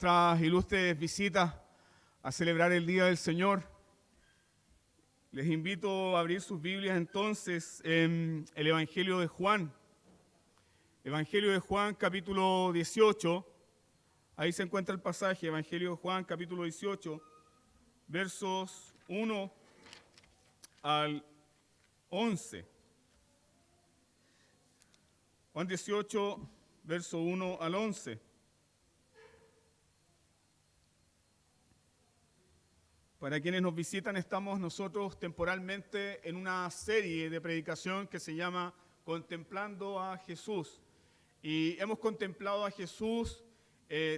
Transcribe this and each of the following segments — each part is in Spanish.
Nuestras ilustres visitas a celebrar el Día del Señor. Les invito a abrir sus Biblias entonces en el Evangelio de Juan. Evangelio de Juan, capítulo 18. Ahí se encuentra el pasaje, Evangelio de Juan, capítulo 18, versos 1 al 11. Juan 18, verso 1 al 11. Para quienes nos visitan, estamos nosotros temporalmente en una serie de predicación que se llama Contemplando a Jesús. Y hemos contemplado a Jesús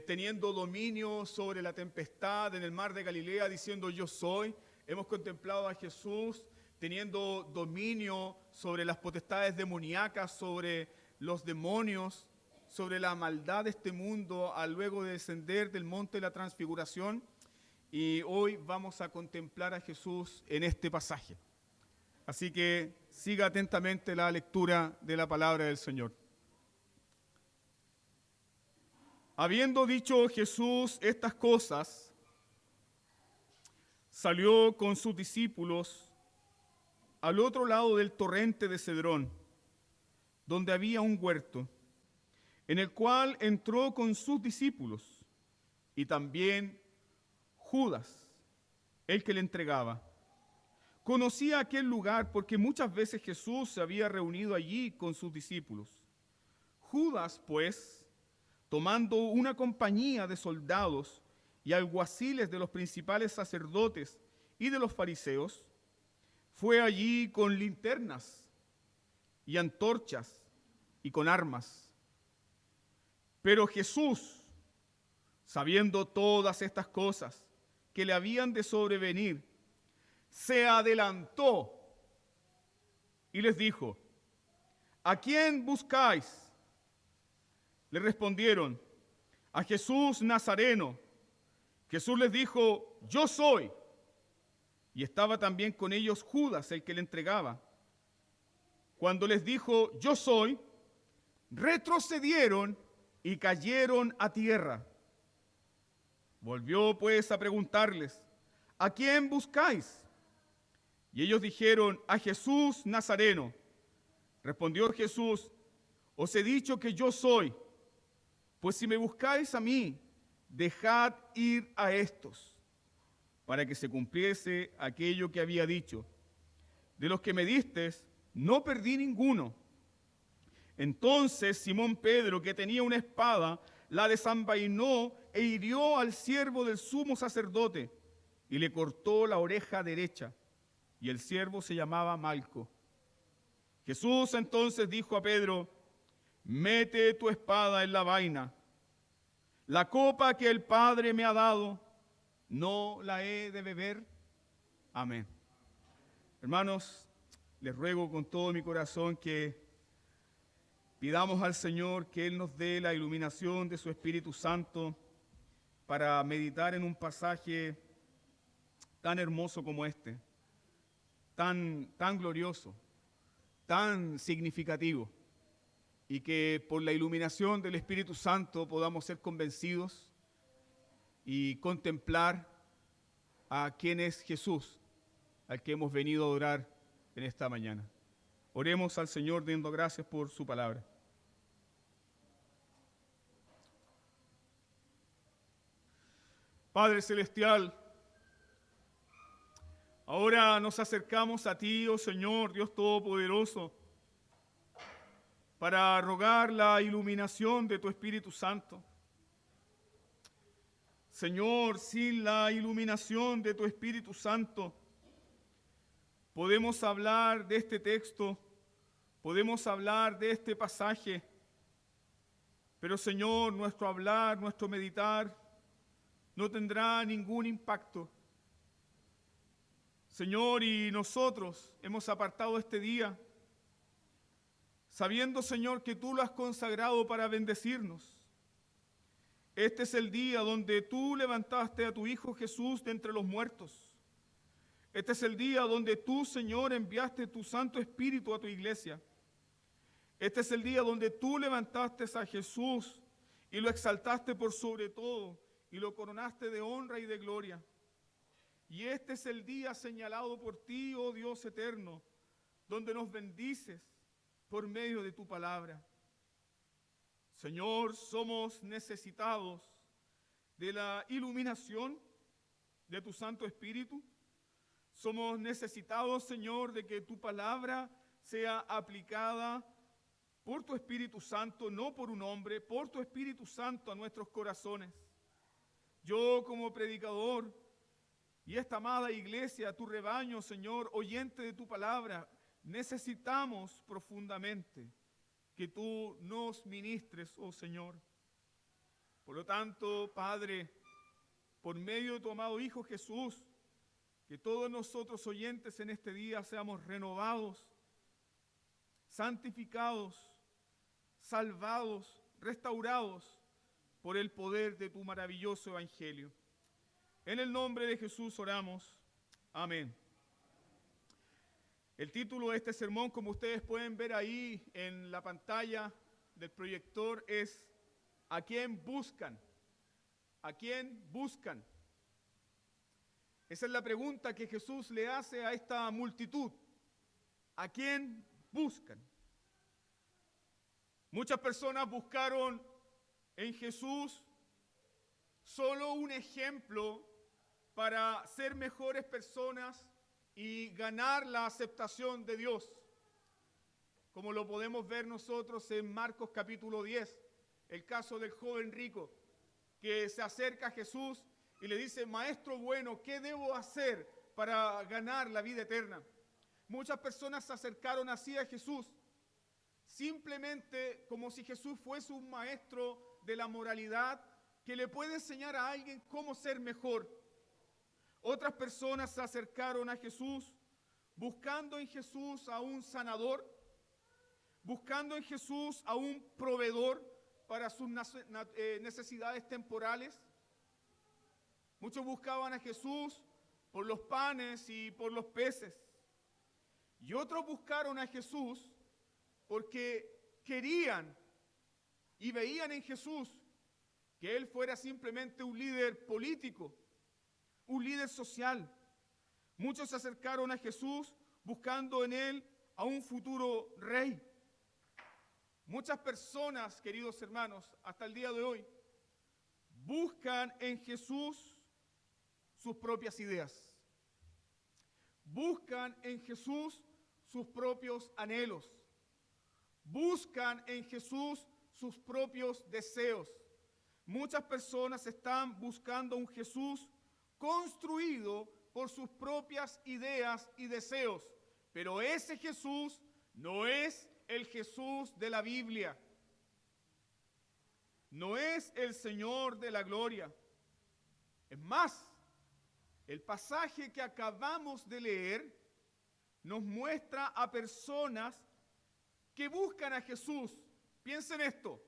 teniendo dominio sobre la tempestad en el mar de Galilea, diciendo yo soy. Hemos contemplado a Jesús teniendo dominio sobre las potestades demoníacas, sobre los demonios, sobre la maldad de este mundo, al luego de descender del monte de la transfiguración. Y hoy vamos a contemplar a Jesús en este pasaje. Así que siga atentamente la lectura de la palabra del Señor. Habiendo dicho Jesús estas cosas, salió con sus discípulos al otro lado del torrente de Cedrón, donde había un huerto, en el cual entró con sus discípulos y también Judas, el que le entregaba. Conocía aquel lugar porque muchas veces Jesús se había reunido allí con sus discípulos. Judas, pues, tomando una compañía de soldados y alguaciles de los principales sacerdotes y de los fariseos, fue allí con linternas y antorchas y con armas. Pero Jesús, sabiendo todas estas cosas que le habían de sobrevenir, se adelantó y les dijo: ¿a quién buscáis? Le respondieron: a Jesús Nazareno. Jesús les dijo: yo soy. Y estaba también con ellos Judas, el que le entregaba. Cuando les dijo: yo soy, retrocedieron y cayeron a tierra. Volvió pues a preguntarles: ¿a quién buscáis? Y ellos dijeron: a Jesús Nazareno. Respondió Jesús: os he dicho que yo soy. Pues si me buscáis a mí, dejad ir a estos, para que se cumpliese aquello que había dicho: de los que me distes, no perdí ninguno. Entonces Simón Pedro, que tenía una espada, la desenvainó e hirió al siervo del sumo sacerdote y le cortó la oreja derecha. Y el siervo se llamaba Malco. Jesús entonces dijo a Pedro: mete tu espada en la vaina. La copa que el Padre me ha dado, ¿no la he de beber? Amén. Hermanos, les ruego con todo mi corazón que pidamos al Señor que Él nos dé la iluminación de su Espíritu Santo para meditar en un pasaje tan hermoso como este, tan glorioso, tan significativo, y que por la iluminación del Espíritu Santo podamos ser convencidos y contemplar a quién es Jesús, al que hemos venido a adorar en esta mañana. Oremos al Señor dando gracias por su palabra. Padre Celestial, ahora nos acercamos a ti, oh Señor, Dios Todopoderoso, para rogar la iluminación de tu Espíritu Santo. Señor, sin la iluminación de tu Espíritu Santo, podemos hablar de este texto, podemos hablar de este pasaje, pero Señor, nuestro hablar, nuestro meditar, no tendrá ningún impacto. Señor, y nosotros hemos apartado este día, sabiendo, Señor, que tú lo has consagrado para bendecirnos. Este es el día donde tú levantaste a tu Hijo Jesús de entre los muertos. Este es el día donde tú, Señor, enviaste tu Santo Espíritu a tu iglesia. Este es el día donde tú levantaste a Jesús y lo exaltaste por sobre todo y lo coronaste de honra y de gloria. Y este es el día señalado por ti, oh Dios eterno, donde nos bendices por medio de tu palabra. Señor, somos necesitados de la iluminación de tu Santo Espíritu. Somos necesitados, Señor, de que tu palabra sea aplicada por tu Espíritu Santo, no por un hombre, por tu Espíritu Santo a nuestros corazones. Yo como predicador y esta amada iglesia, tu rebaño, Señor, oyente de tu palabra, necesitamos profundamente que tú nos ministres, oh Señor. Por lo tanto, Padre, por medio de tu amado Hijo Jesús, que todos nosotros oyentes en este día seamos renovados, santificados, salvados, restaurados por el poder de tu maravilloso evangelio. En el nombre de Jesús oramos. Amén. El título de este sermón, como ustedes pueden ver ahí en la pantalla del proyector, es ¿a quién buscan? ¿A quién buscan? Esa es la pregunta que Jesús le hace a esta multitud. ¿A quién buscan? Muchas personas buscaron en Jesús solo un ejemplo para ser mejores personas y ganar la aceptación de Dios. Como lo podemos ver nosotros en Marcos capítulo 10, el caso del joven rico que se acerca a Jesús y le dice: Maestro bueno, ¿qué debo hacer para ganar la vida eterna? Muchas personas se acercaron así a Jesús, simplemente como si Jesús fuese un maestro de la moralidad que le puede enseñar a alguien cómo ser mejor. Otras personas se acercaron a Jesús buscando en Jesús a un sanador, buscando en Jesús a un proveedor para sus necesidades temporales. Muchos buscaban a Jesús por los panes y por los peces. Y otros buscaron a Jesús porque querían y veían en Jesús que Él fuera simplemente un líder político, un líder social. Muchos se acercaron a Jesús buscando en Él a un futuro rey. Muchas personas, queridos hermanos, hasta el día de hoy, buscan en Jesús sus propias ideas. Buscan en Jesús sus propios anhelos. Buscan en Jesús sus propios deseos. Muchas personas están buscando un Jesús construido por sus propias ideas y deseos, pero ese Jesús no es el Jesús de la Biblia. No es el Señor de la gloria. Es más, el pasaje que acabamos de leer nos muestra a personas que buscan a Jesús. Piensen esto.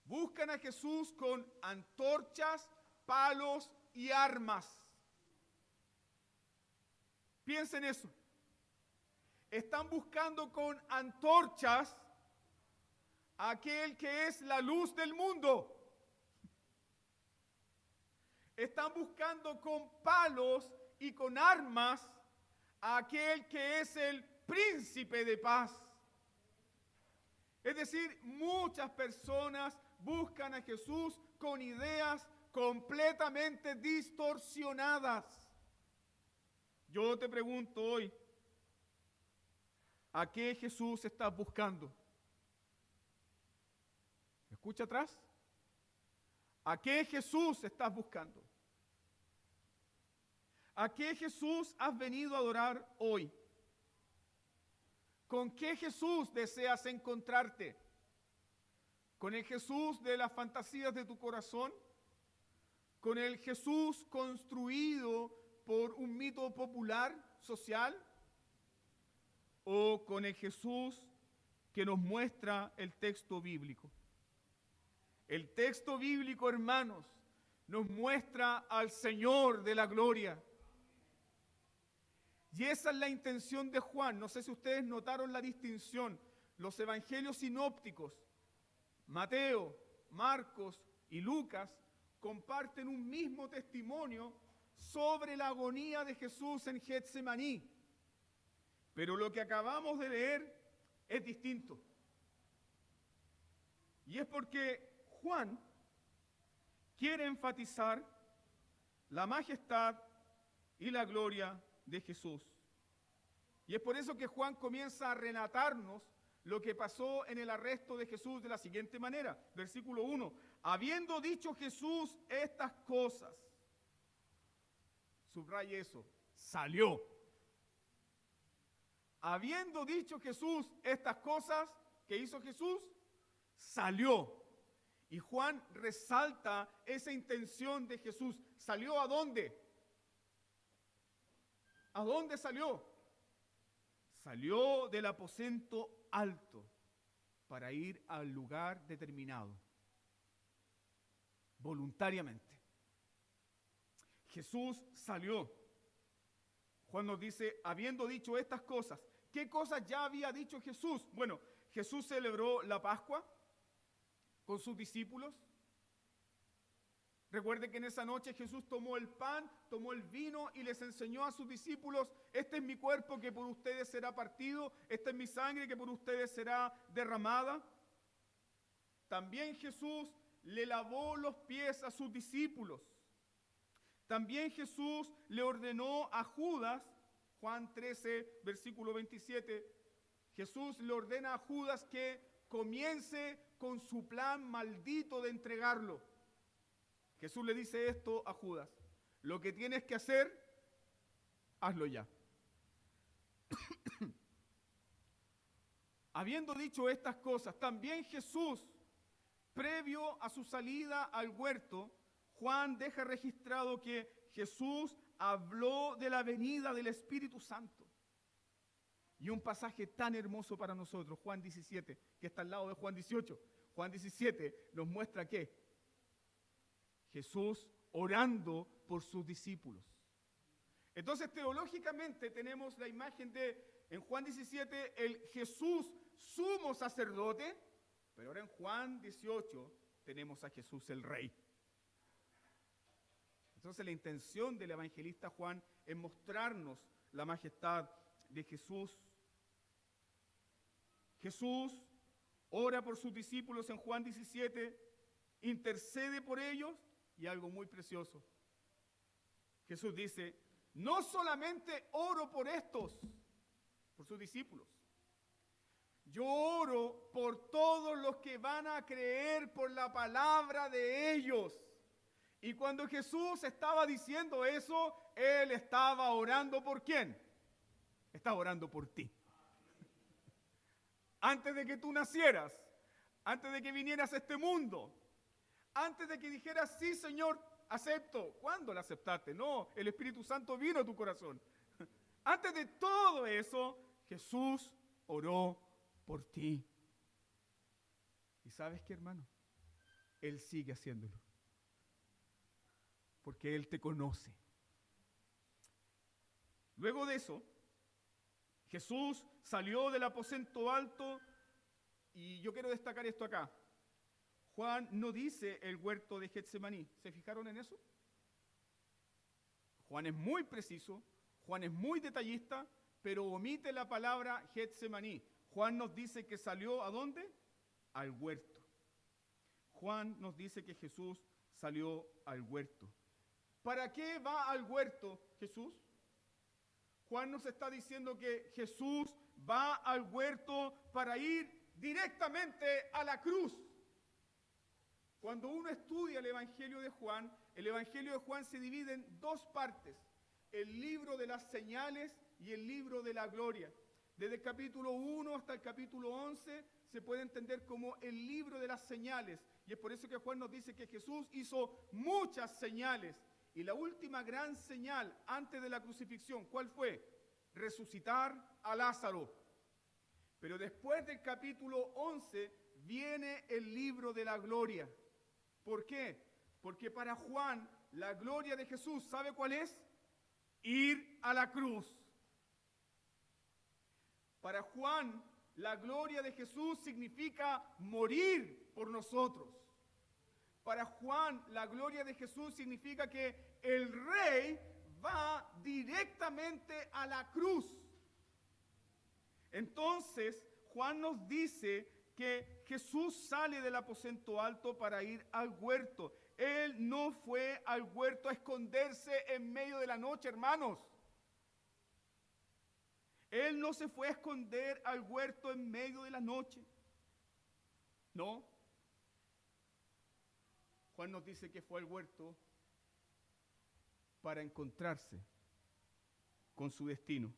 Buscan a Jesús con antorchas, palos y armas. Piensen eso. Están buscando con antorchas a aquel que es la luz del mundo. Están buscando con palos y con armas a aquel que es el príncipe de paz. Es decir, muchas personas buscan a Jesús con ideas completamente distorsionadas. Yo te pregunto hoy, ¿a qué Jesús estás buscando? ¿Escucha atrás? ¿A qué Jesús estás buscando? ¿A qué Jesús has venido a adorar hoy? ¿Con qué Jesús deseas encontrarte? ¿Con el Jesús de las fantasías de tu corazón? ¿Con el Jesús construido por un mito popular, social? ¿O con el Jesús que nos muestra el texto bíblico? El texto bíblico, hermanos, nos muestra al Señor de la gloria. Y esa es la intención de Juan. No sé si ustedes notaron la distinción. Los evangelios sinópticos, Mateo, Marcos y Lucas, comparten un mismo testimonio sobre la agonía de Jesús en Getsemaní. Pero lo que acabamos de leer es distinto. Y es porque Juan quiere enfatizar la majestad y la gloria de Jesús. Y es por eso que Juan comienza a relatarnos lo que pasó en el arresto de Jesús de la siguiente manera. Versículo 1. Habiendo dicho Jesús estas cosas, subraye eso, salió. Habiendo dicho Jesús estas cosas, ¿qué hizo Jesús? Salió. Y Juan resalta esa intención de Jesús. ¿Salió a dónde? ¿A dónde salió? Salió del aposento alto para ir al lugar determinado, voluntariamente. Jesús salió. Juan nos dice, habiendo dicho estas cosas, ¿qué cosas ya había dicho Jesús? Bueno, Jesús celebró la Pascua con sus discípulos. Recuerde que en esa noche Jesús tomó el pan, tomó el vino y les enseñó a sus discípulos, este es mi cuerpo que por ustedes será partido, esta es mi sangre que por ustedes será derramada. También Jesús le lavó los pies a sus discípulos. También Jesús le ordenó a Judas, Juan 13, versículo 27, Jesús le ordena a Judas que comience con su plan maldito de entregarlo. Jesús le dice esto a Judas, lo que tienes que hacer, hazlo ya. Habiendo dicho estas cosas, también Jesús, previo a su salida al huerto, Juan deja registrado que Jesús habló de la venida del Espíritu Santo. Y un pasaje tan hermoso para nosotros, Juan 17, que está al lado de Juan 18. Juan 17 nos muestra que Jesús orando por sus discípulos. Entonces, teológicamente tenemos la imagen de, en Juan 17, el Jesús sumo sacerdote, pero ahora en Juan 18 tenemos a Jesús el Rey. Entonces, la intención del evangelista Juan es mostrarnos la majestad de Jesús. Jesús ora por sus discípulos en Juan 17, intercede por ellos. Y algo muy precioso. Jesús dice, no solamente oro por estos, por sus discípulos. Yo oro por todos los que van a creer por la palabra de ellos. Y cuando Jesús estaba diciendo eso, Él estaba orando ¿por quién? Estaba orando por ti. Antes de que tú nacieras, antes de que vinieras a este mundo, antes de que dijeras, sí, Señor, acepto. ¿Cuándo lo aceptaste? No, el Espíritu Santo vino a tu corazón. Antes de todo eso, Jesús oró por ti. ¿Y sabes qué, hermano? Él sigue haciéndolo. Porque Él te conoce. Luego de eso, Jesús salió del aposento alto y yo quiero destacar esto acá. Juan no dice el huerto de Getsemaní. ¿Se fijaron en eso? Juan es muy preciso, Juan es muy detallista, pero omite la palabra Getsemaní. Juan nos dice que salió ¿a dónde? Al huerto. Juan nos dice que Jesús salió al huerto. ¿Para qué va al huerto Jesús? Juan nos está diciendo que Jesús va al huerto para ir directamente a la cruz. Cuando uno estudia el Evangelio de Juan se divide en dos partes, el libro de las señales y el libro de la gloria. Desde el capítulo 1 hasta el capítulo 11 se puede entender como el libro de las señales. Y es por eso que Juan nos dice que Jesús hizo muchas señales. Y la última gran señal antes de la crucifixión, ¿cuál fue? Resucitar a Lázaro. Pero después del capítulo 11 viene el libro de la gloria. ¿Por qué? Porque para Juan la gloria de Jesús, ¿sabe cuál es? Ir a la cruz. Para Juan la gloria de Jesús significa morir por nosotros. Para Juan, la gloria de Jesús significa que el rey va directamente a la cruz. Entonces, Juan nos dice que Jesús sale del aposento alto para ir al huerto. Él no fue al huerto a esconderse en medio de la noche, hermanos. Él no se fue a esconder al huerto en medio de la noche. No. Juan nos dice que fue al huerto para encontrarse con su destino,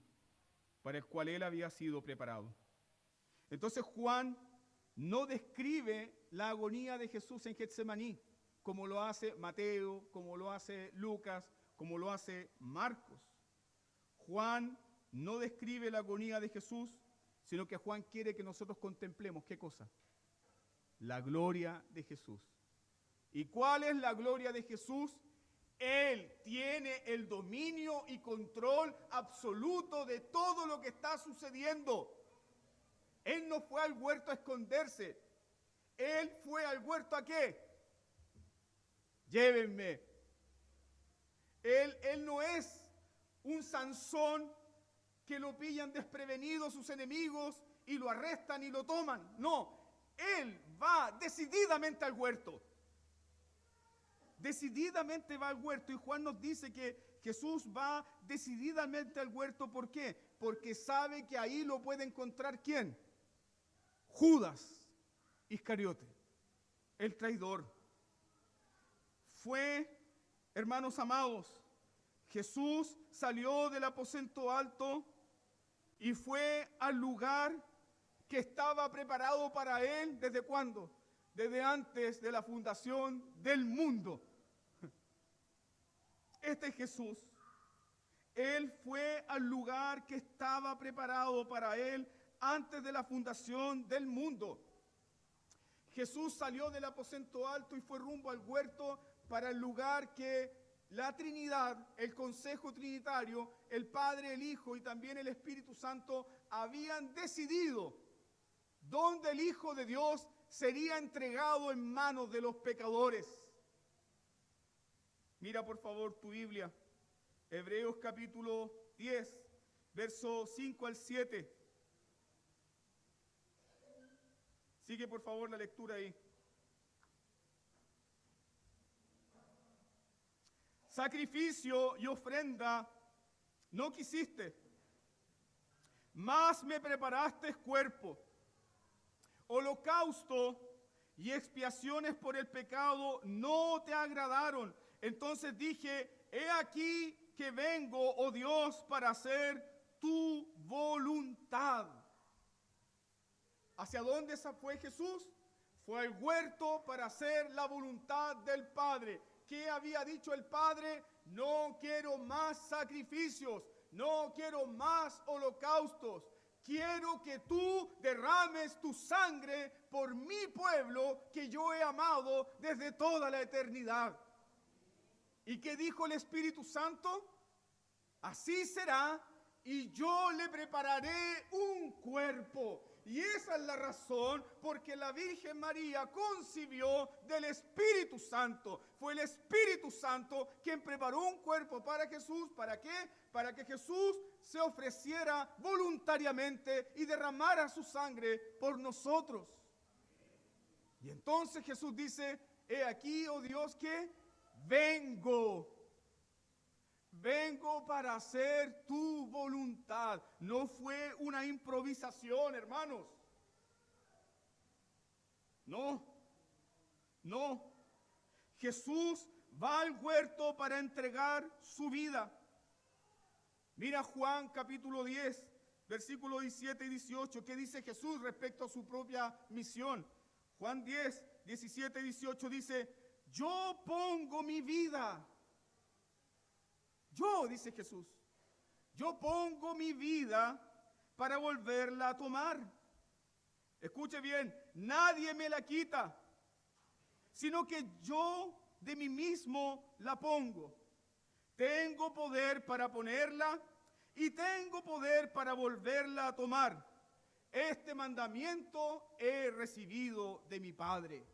para el cual él había sido preparado. Entonces Juan no describe la agonía de Jesús en Getsemaní, como lo hace Mateo, como lo hace Lucas, como lo hace Marcos. Juan no describe la agonía de Jesús, sino que Juan quiere que nosotros contemplemos, ¿qué cosa? La gloria de Jesús. ¿Y cuál es la gloria de Jesús? Él tiene el dominio y control absoluto de todo lo que está sucediendo. Él no fue al huerto a esconderse. Él fue al huerto ¿a qué? Llévenme. Él no es un Sansón que lo pillan desprevenido sus enemigos y lo arrestan y lo toman. No, él va decididamente al huerto. Decididamente va al huerto, y Juan nos dice que Jesús va decididamente al huerto. ¿Por qué? Porque sabe que ahí lo puede encontrar ¿quién? Judas Iscariote, el traidor. Fue, hermanos amados, Jesús salió del aposento alto y fue al lugar que estaba preparado para él. ¿Desde cuándo? Desde antes de la fundación del mundo. Este es Jesús. Él fue al lugar que estaba preparado para él antes de la fundación del mundo. Jesús salió del aposento alto y fue rumbo al huerto, para el lugar que la Trinidad, el Consejo Trinitario, el Padre, el Hijo y también el Espíritu Santo habían decidido, donde el Hijo de Dios sería entregado en manos de los pecadores. Mira por favor tu Biblia, Hebreos capítulo 10, versos 5 al 7. Sigue por favor la lectura ahí. Sacrificio y ofrenda no quisiste, mas me preparaste cuerpo. Holocausto y expiaciones por el pecado no te agradaron. Entonces dije, he aquí que vengo, oh Dios, para hacer tu voluntad. ¿Hacia dónde fue Jesús? Fue al huerto para hacer la voluntad del Padre. ¿Qué había dicho el Padre? No quiero más sacrificios, no quiero más holocaustos. Quiero que tú derrames tu sangre por mi pueblo que yo he amado desde toda la eternidad. ¿Y qué dijo el Espíritu Santo? Así será, y yo le prepararé un cuerpo. Y esa es la razón porque la Virgen María concibió del Espíritu Santo. Fue el Espíritu Santo quien preparó un cuerpo para Jesús. ¿Para qué? Para que Jesús se ofreciera voluntariamente y derramara su sangre por nosotros. Y entonces Jesús dice, he aquí, oh Dios, que vengo para hacer tu voluntad. No fue una improvisación, hermanos. No. Jesús va al huerto para entregar su vida. Mira Juan capítulo 10, versículos 17 y 18. ¿Qué dice Jesús respecto a su propia misión? Juan 10, 17 y 18 dice, yo pongo mi vida. Yo, dice Jesús, yo pongo mi vida para volverla a tomar. Escuche bien, nadie me la quita, sino que yo de mí mismo la pongo. Tengo poder para ponerla y tengo poder para volverla a tomar. Este mandamiento he recibido de mi Padre.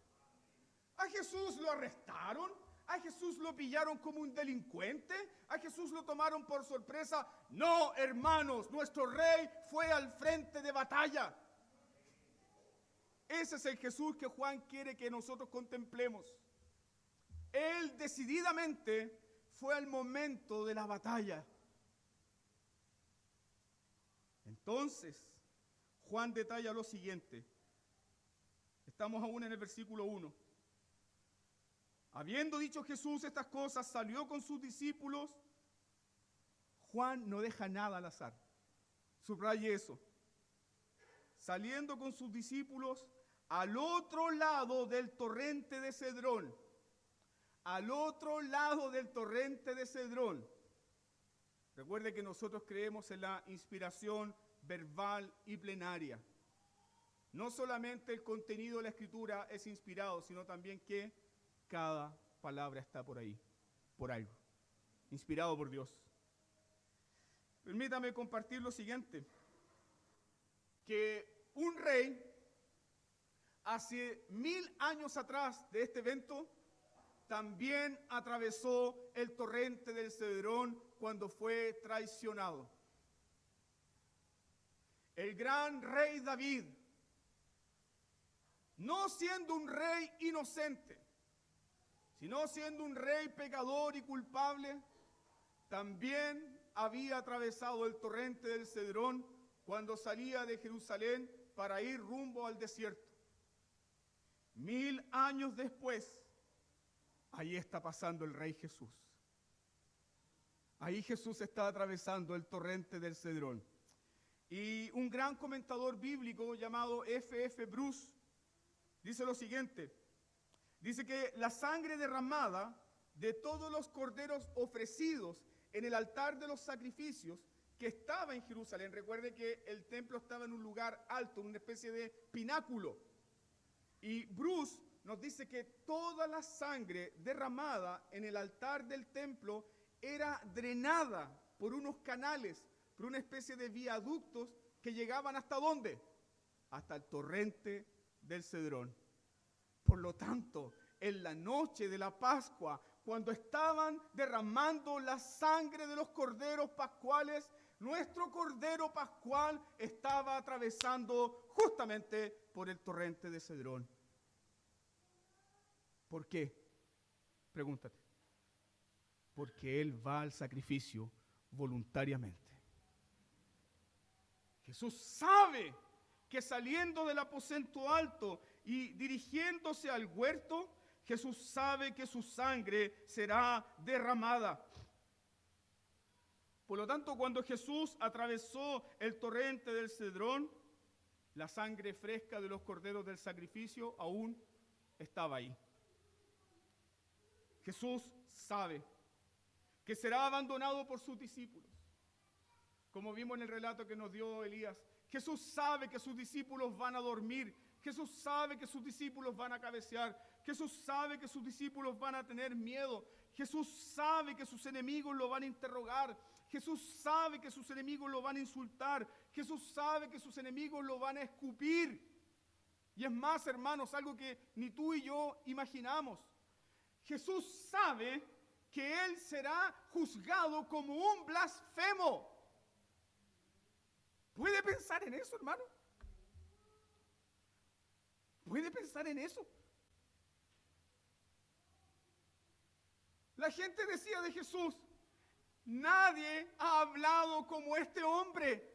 A Jesús lo arrestaron, a Jesús lo pillaron como un delincuente, a Jesús lo tomaron por sorpresa. No, hermanos, nuestro rey fue al frente de batalla. Ese es el Jesús que Juan quiere que nosotros contemplemos. Él decididamente fue al momento de la batalla. Entonces, Juan detalla lo siguiente. Estamos aún en el versículo 1. Habiendo dicho Jesús estas cosas, salió con sus discípulos. Juan no deja nada al azar. Subraye eso. Saliendo con sus discípulos al otro lado del torrente de Cedrón. Al otro lado del torrente de Cedrón. Recuerde que nosotros creemos en la inspiración verbal y plenaria. No solamente el contenido de la Escritura es inspirado, sino también que cada palabra está por ahí, por algo, inspirado por Dios. Permítame compartir lo siguiente, que un rey, hace 1000 años atrás de este evento, también atravesó el torrente del Cedrón cuando fue traicionado. El gran rey David, no siendo un rey inocente, sino siendo un rey pecador y culpable, también había atravesado el torrente del Cedrón cuando salía de Jerusalén para ir rumbo al desierto. 1000 años después, ahí está pasando el rey Jesús. Ahí Jesús está atravesando el torrente del Cedrón. Y un gran comentador bíblico llamado F.F. Bruce dice lo siguiente. Dice que la sangre derramada de todos los corderos ofrecidos en el altar de los sacrificios que estaba en Jerusalén. Recuerde que el templo estaba en un lugar alto, una especie de pináculo. Y Bruce nos dice que toda la sangre derramada en el altar del templo era drenada por unos canales, por una especie de viaductos que llegaban ¿hasta dónde? Hasta el torrente del Cedrón. Por lo tanto, en la noche de la Pascua, cuando estaban derramando la sangre de los corderos pascuales, nuestro cordero pascual estaba atravesando justamente por el torrente de Cedrón. ¿Por qué? Pregúntate. Porque Él va al sacrificio voluntariamente. Jesús sabe que saliendo del aposento alto y dirigiéndose al huerto, Jesús sabe que su sangre será derramada. Por lo tanto, cuando Jesús atravesó el torrente del Cedrón, la sangre fresca de los corderos del sacrificio aún estaba ahí. Jesús sabe que será abandonado por sus discípulos. Como vimos en el relato que nos dio Elías, Jesús sabe que sus discípulos van a dormir. Jesús sabe que sus discípulos van a cabecear. Jesús sabe que sus discípulos van a tener miedo. Jesús sabe que sus enemigos lo van a interrogar. Jesús sabe que sus enemigos lo van a insultar. Jesús sabe que sus enemigos lo van a escupir. Y es más, hermanos, algo que ni tú y yo imaginamos. Jesús sabe que Él será juzgado como un blasfemo. ¿Puede pensar en eso, hermano? ¿Puede pensar en eso? La gente decía de Jesús, nadie ha hablado como este hombre.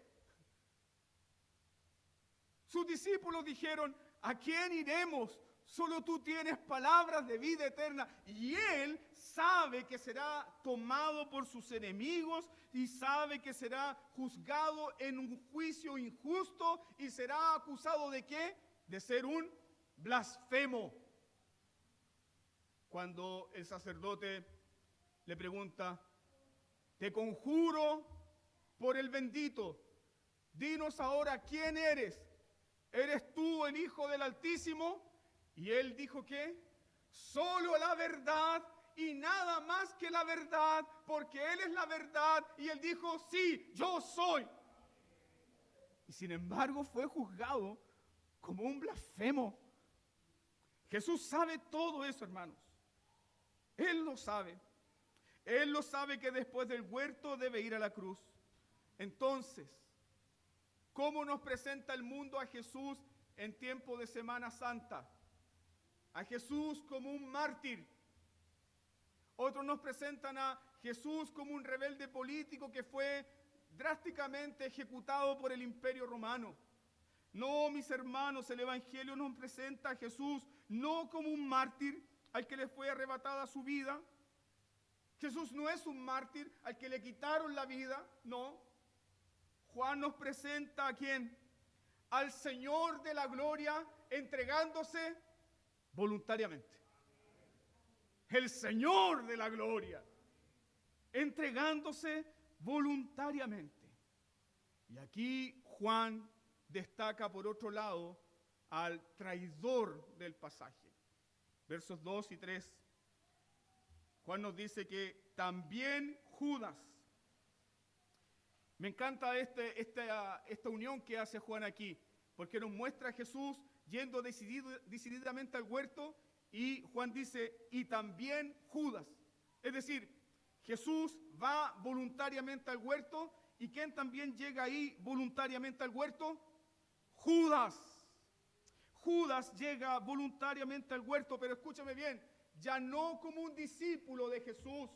Sus discípulos dijeron, ¿a quién iremos? Solo tú tienes palabras de vida eterna. Y Él sabe que será tomado por sus enemigos y sabe que será juzgado en un juicio injusto y será acusado ¿de qué? De ser un blasfemo. Cuando el sacerdote le pregunta, te conjuro por el bendito, dinos ahora quién eres. ¿Eres tú el Hijo del Altísimo? Y él dijo que solo la verdad y nada más que la verdad, porque Él es la verdad. Y él dijo, sí, yo soy. Y sin embargo fue juzgado como un blasfemo. Jesús sabe todo eso, hermanos. Él lo sabe. Él lo sabe que después del huerto debe ir a la cruz. Entonces, ¿cómo nos presenta el mundo a Jesús en tiempo de Semana Santa? A Jesús como un mártir. Otros nos presentan a Jesús como un rebelde político que fue drásticamente ejecutado por el Imperio Romano. No, mis hermanos, el Evangelio nos presenta a Jesús no como un mártir al que le fue arrebatada su vida. Jesús no es un mártir al que le quitaron la vida, no. Juan nos presenta ¿a quién? Al Señor de la gloria entregándose voluntariamente. El Señor de la gloria entregándose voluntariamente. Y aquí Juan destaca por otro lado al traidor del pasaje. Versos 2 y 3. Juan nos dice que también Judas. Me encanta esta unión que hace Juan aquí, porque nos muestra a Jesús yendo decididamente al huerto, y Juan dice, y también Judas. Es decir, Jesús va voluntariamente al huerto, ¿y quién también llega ahí voluntariamente al huerto? Judas. Judas llega voluntariamente al huerto, pero escúchame bien, ya no como un discípulo de Jesús.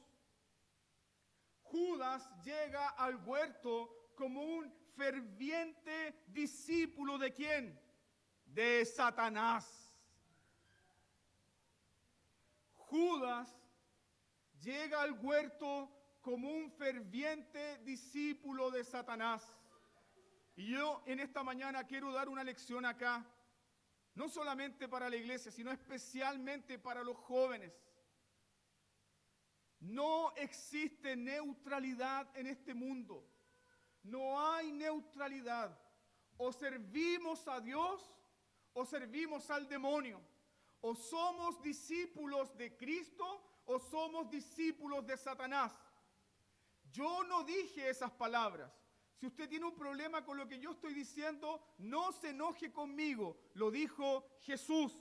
Judas llega al huerto como un ferviente discípulo ¿de quién? De Satanás. Judas llega al huerto como un ferviente discípulo de Satanás. Y yo en esta mañana quiero dar una lección acá, no solamente para la iglesia, sino especialmente para los jóvenes. No existe neutralidad en este mundo. No hay neutralidad. O servimos a Dios o servimos al demonio. O somos discípulos de Cristo o somos discípulos de Satanás. Yo no dije esas palabras. Si usted tiene un problema con lo que yo estoy diciendo, no se enoje conmigo. Lo dijo Jesús.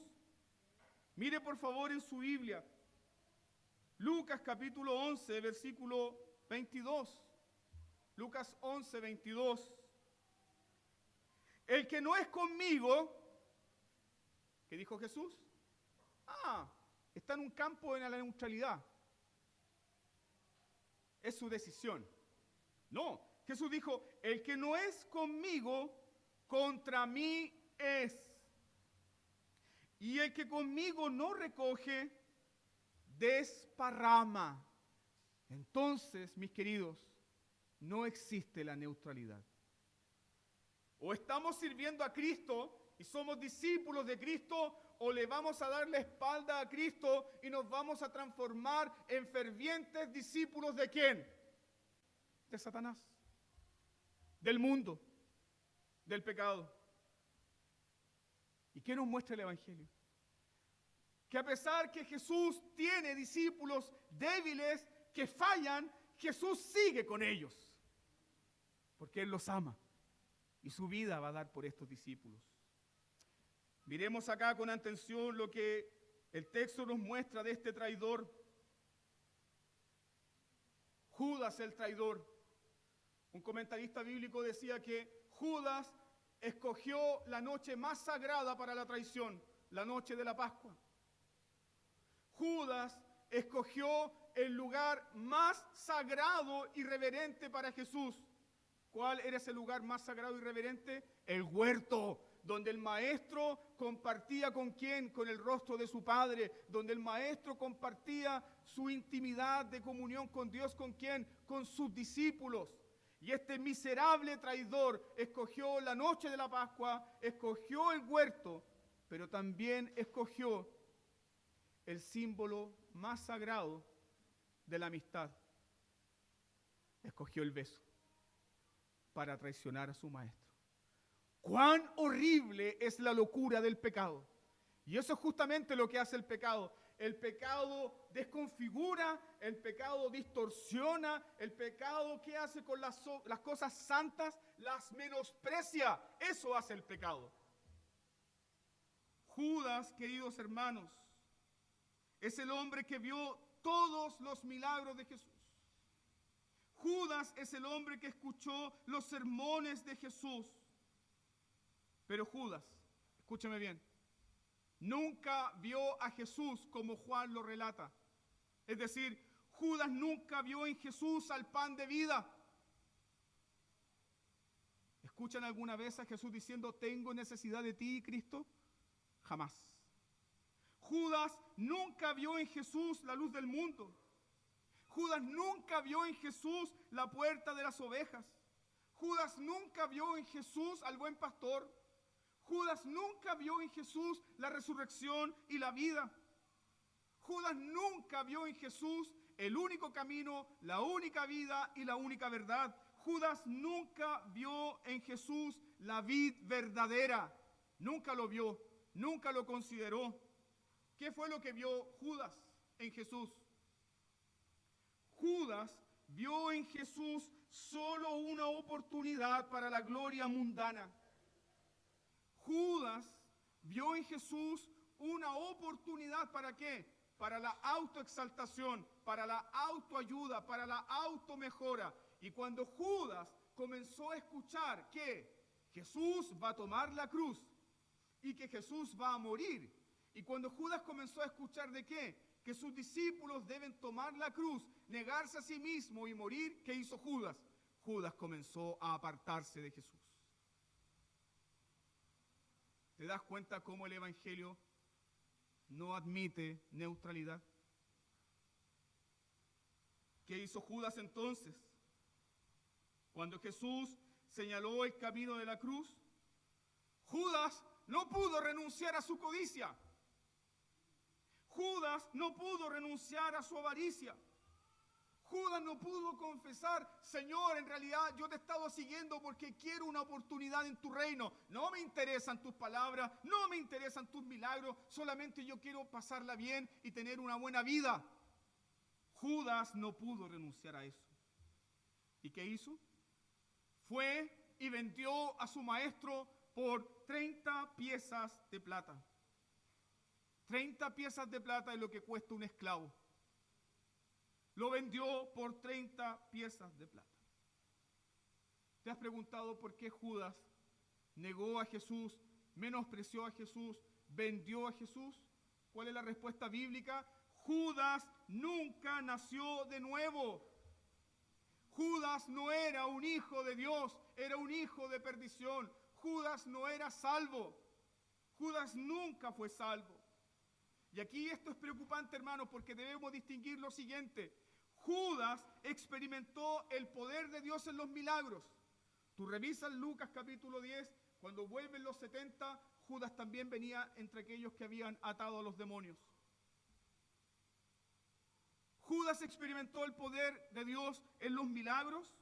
Mire por favor en su Biblia. Lucas capítulo 11, versículo 22. Lucas 11, 22. El que no es conmigo, ¿qué dijo Jesús? Está en un campo en la neutralidad. Es su decisión. No, Jesús dijo, el que no es conmigo, contra mí es. Y el que conmigo no recoge, desparrama. Entonces, mis queridos, no existe la neutralidad. O estamos sirviendo a Cristo y somos discípulos de Cristo, o le vamos a dar la espalda a Cristo y nos vamos a transformar en fervientes discípulos ¿de quién? De Satanás, del mundo, del pecado. ¿Y qué nos muestra el Evangelio? Que a pesar que Jesús tiene discípulos débiles que fallan, Jesús sigue con ellos, porque Él los ama y su vida va a dar por estos discípulos. Miremos acá con atención lo que el texto nos muestra de este traidor. Judas el traidor. Un comentarista bíblico decía que Judas escogió la noche más sagrada para la traición, la noche de la Pascua. Judas escogió el lugar más sagrado y reverente para Jesús. ¿Cuál era ese lugar más sagrado y reverente? El huerto, donde el maestro compartía ¿con quién? Con el rostro de su Padre, donde el maestro compartía su intimidad de comunión con Dios, ¿con quién? Con sus discípulos. Y este miserable traidor escogió la noche de la Pascua, escogió el huerto, pero también escogió el símbolo más sagrado de la amistad. Escogió el beso para traicionar a su maestro. ¡Cuán horrible es la locura del pecado! Y eso es justamente lo que hace el pecado. El pecado desconfigura, el pecado distorsiona, el pecado ¿qué hace con las cosas santas? Las menosprecia. Eso hace el pecado. Judas, queridos hermanos, es el hombre que vio todos los milagros de Jesús. Judas es el hombre que escuchó los sermones de Jesús. Pero Judas, escúchame bien, nunca vio a Jesús como Juan lo relata. Es decir, Judas nunca vio en Jesús al pan de vida. ¿Escuchan alguna vez a Jesús diciendo, tengo necesidad de ti, Cristo? Jamás. Judas nunca vio en Jesús la luz del mundo. Judas nunca vio en Jesús la puerta de las ovejas. Judas nunca vio en Jesús al buen pastor. Judas nunca vio en Jesús la resurrección y la vida. Judas nunca vio en Jesús el único camino, la única vida y la única verdad. Judas nunca vio en Jesús la vid verdadera. Nunca lo vio, nunca lo consideró. ¿Qué fue lo que vio Judas en Jesús? Judas vio en Jesús solo una oportunidad para la gloria mundana. Judas vio en Jesús una oportunidad ¿para qué? Para la autoexaltación, para la autoayuda, para la automejora. Y cuando Judas comenzó a escuchar que Jesús va a tomar la cruz y que Jesús va a morir, y cuando Judas comenzó a escuchar de qué, que sus discípulos deben tomar la cruz, negarse a sí mismo y morir, ¿qué hizo Judas? Judas comenzó a apartarse de Jesús. ¿Te das cuenta cómo el Evangelio no admite neutralidad? ¿Qué hizo Judas entonces? Cuando Jesús señaló el camino de la cruz, Judas no pudo renunciar a su codicia. Judas no pudo renunciar a su avaricia. Judas no pudo confesar, Señor, en realidad yo te he estado siguiendo porque quiero una oportunidad en tu reino. No me interesan tus palabras, no me interesan tus milagros, solamente yo quiero pasarla bien y tener una buena vida. Judas no pudo renunciar a eso. ¿Y qué hizo? Fue y vendió a su maestro por 30 piezas de plata. 30 piezas de plata es lo que cuesta un esclavo. Lo vendió por 30 piezas de plata. ¿Te has preguntado por qué Judas negó a Jesús, menospreció a Jesús, vendió a Jesús? ¿Cuál es la respuesta bíblica? Judas nunca nació de nuevo. Judas no era un hijo de Dios, era un hijo de perdición. Judas no era salvo. Judas nunca fue salvo. Y aquí esto es preocupante, hermanos, porque debemos distinguir lo siguiente. Judas experimentó el poder de Dios en los milagros. Tú revisas Lucas capítulo 10, cuando vuelven los 70, Judas también venía entre aquellos que habían atado a los demonios. Judas experimentó el poder de Dios en los milagros.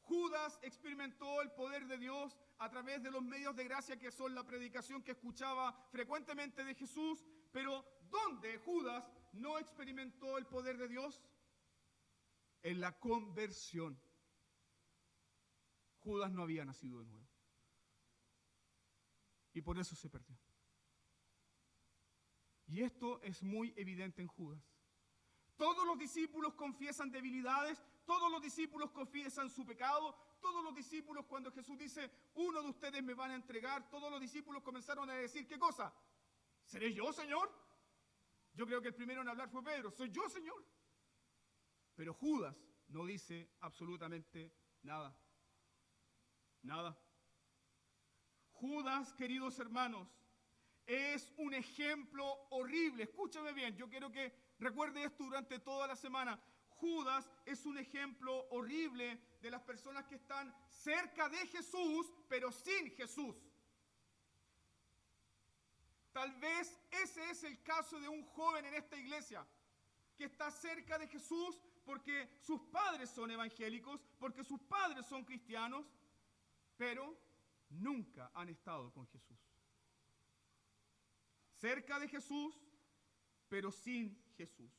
Judas experimentó el poder de Dios a través de los medios de gracia que son la predicación que escuchaba frecuentemente de Jesús. Pero ¿dónde Judas no experimentó el poder de Dios? En la conversión. Judas no había nacido de nuevo. Y por eso se perdió. Y esto es muy evidente en Judas. Todos los discípulos confiesan debilidades, todos los discípulos confiesan su pecado, todos los discípulos cuando Jesús dice, uno de ustedes me van a entregar, todos los discípulos comenzaron a decir, ¿qué cosa? ¿Seré yo, Señor? Yo creo que el primero en hablar fue Pedro, ¿soy yo, Señor? Pero Judas no dice absolutamente nada. Nada. Judas, queridos hermanos, es un ejemplo horrible. Escúchame bien, yo quiero que recuerde esto durante toda la semana. Judas es un ejemplo horrible de las personas que están cerca de Jesús, pero sin Jesús. Tal vez ese es el caso de un joven en esta iglesia, que está cerca de Jesús porque sus padres son evangélicos, porque sus padres son cristianos, pero nunca han estado con Jesús. Cerca de Jesús, pero sin Jesús.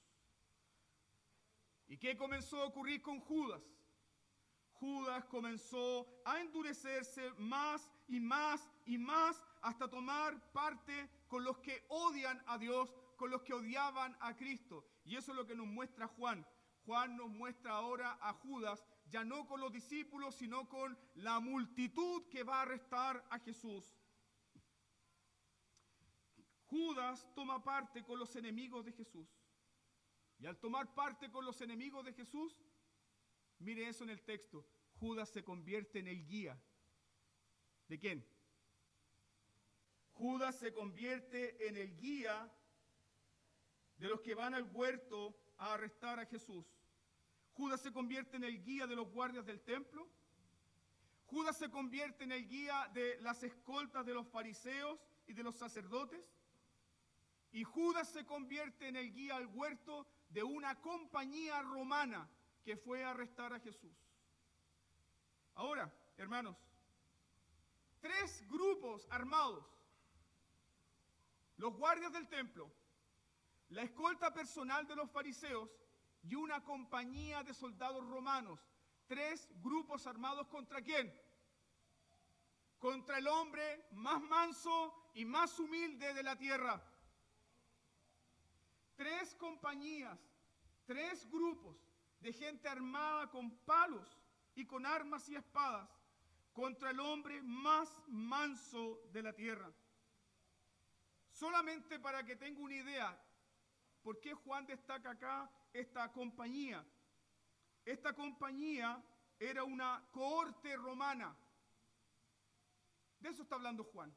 ¿Y qué comenzó a ocurrir con Judas? Judas comenzó a endurecerse más y más y más hasta tomar parte con los que odian a Dios, con los que odiaban a Cristo. Y eso es lo que nos muestra Juan. Juan nos muestra ahora a Judas, ya no con los discípulos, sino con la multitud que va a arrestar a Jesús. Judas toma parte con los enemigos de Jesús. Y al tomar parte con los enemigos de Jesús, mire eso en el texto, Judas se convierte en el guía. ¿De quién? Judas se convierte en el guía de los que van al huerto a arrestar a Jesús. Judas se convierte en el guía de los guardias del templo. Judas se convierte en el guía de las escoltas de los fariseos y de los sacerdotes. Y Judas se convierte en el guía al huerto de una compañía romana que fue a arrestar a Jesús. Ahora, hermanos, 3 grupos armados: los guardias del templo, la escolta personal de los fariseos y una compañía de soldados romanos. 3 grupos armados ¿contra quién? Contra el hombre más manso y más humilde de la tierra. 3 compañías, 3 grupos de gente armada con palos y con armas y espadas contra el hombre más manso de la tierra. Solamente para que tenga una idea, ¿por qué Juan destaca acá esta compañía? Esta compañía era una cohorte romana. De eso está hablando Juan.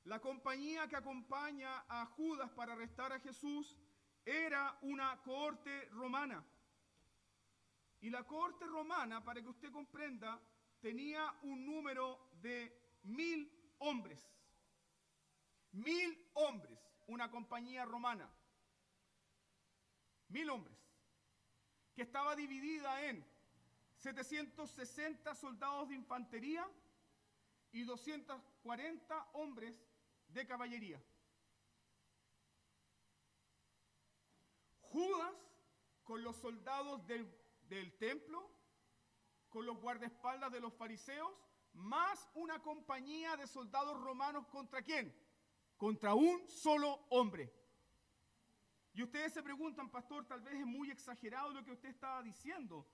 La compañía que acompaña a Judas para arrestar a Jesús era una cohorte romana. Y la cohorte romana, para que usted comprenda, tenía un número de 1000 hombres. 1000 hombres, una compañía romana. 1000 hombres, que estaba dividida en 760 soldados de infantería y 240 hombres de caballería. Judas, con los soldados del templo, con los guardaespaldas de los fariseos, más una compañía de soldados romanos, ¿contra quién? Contra un solo hombre. Y ustedes se preguntan, pastor, tal vez es muy exagerado lo que usted estaba diciendo.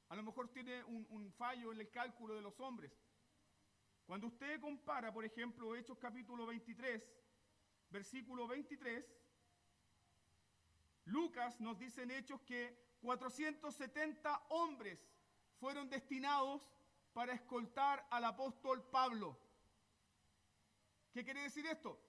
A lo mejor tiene un fallo en el cálculo de los hombres. Cuando usted compara, por ejemplo, Hechos capítulo 23, versículo 23, Lucas nos dice en Hechos que 470 hombres fueron destinados para escoltar al apóstol Pablo. ¿Qué quiere decir esto?